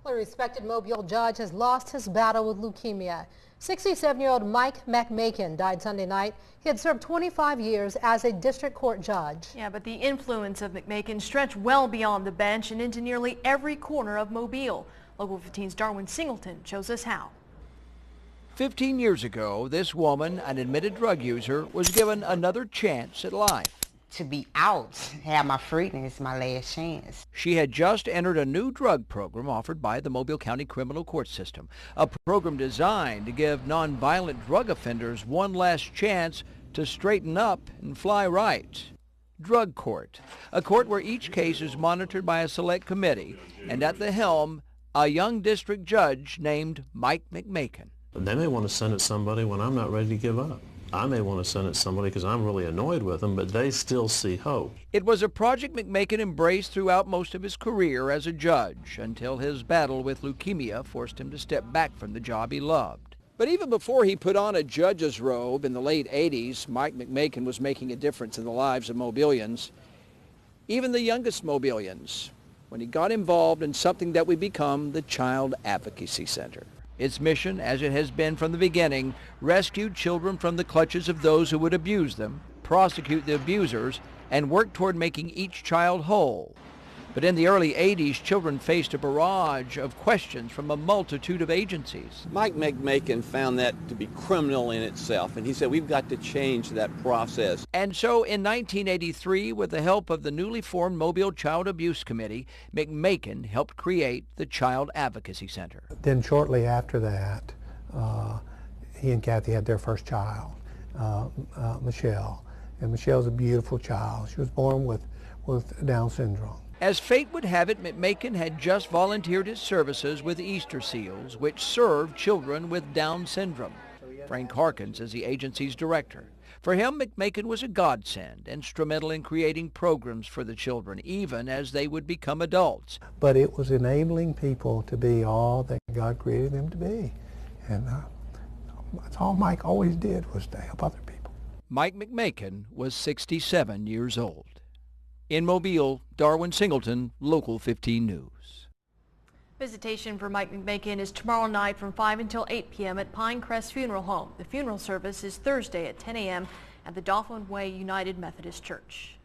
A respected Mobile judge has lost his battle with leukemia. 67-year-old Mike McMaken died Sunday night. He had served 25 years as a district court judge. Yeah, but the influence of McMaken stretched well beyond the bench and into nearly every corner of Mobile. Local 15's Darwin Singleton shows us how. 15 years ago, this woman, an admitted drug user, was given another chance at life. To be out, have my freedom is my last chance. She had just entered a new drug program offered by the Mobile County Criminal Court System, a program designed to give nonviolent drug offenders one last chance to straighten up and fly right. Drug court, a court where each case is monitored by a select committee, and at the helm, a young district judge named Mike McMaken. They may want to sentence somebody when I'm not ready to give up. I may want to sentence somebody because I'm really annoyed with them, but they still see hope. It was a project McMaken embraced throughout most of his career as a judge until his battle with leukemia forced him to step back from the job he loved. But even before he put on a judge's robe in the late 80s, Mike McMaken was making a difference in the lives of Mobilians, even the youngest Mobilians, when he got involved in something that would become the Child Advocacy Center. Its mission, as it has been from the beginning, rescued children from the clutches of those who would abuse them, prosecute the abusers, and work toward making each child whole. But in the early 80s, children faced a barrage of questions from a multitude of agencies. Mike McMaken found that to be criminal in itself, and he said we've got to change that process. And so in 1983, with the help of the newly formed Mobile Child Abuse Committee, McMaken helped create the Child Advocacy Center. Then shortly after that, he and Kathy had their first child, Michelle. And Michelle's a beautiful child. She was born with Down syndrome. As fate would have it, McMaken had just volunteered his services with Easter Seals, which serve children with Down syndrome. Frank Harkins is the agency's director. For him, McMaken was a godsend, instrumental in creating programs for the children, even as they would become adults. But it was enabling people to be all that God created them to be. And that's all Mike always did, was to help other people. Mike McMaken was 67 years old. In Mobile, Darwin Singleton, Local 15 News. Visitation for Mike McMaken is tomorrow night from 5 until 8 p.m. at Pinecrest Funeral Home. The funeral service is Thursday at 10 a.m. at the Dauphin Way United Methodist Church.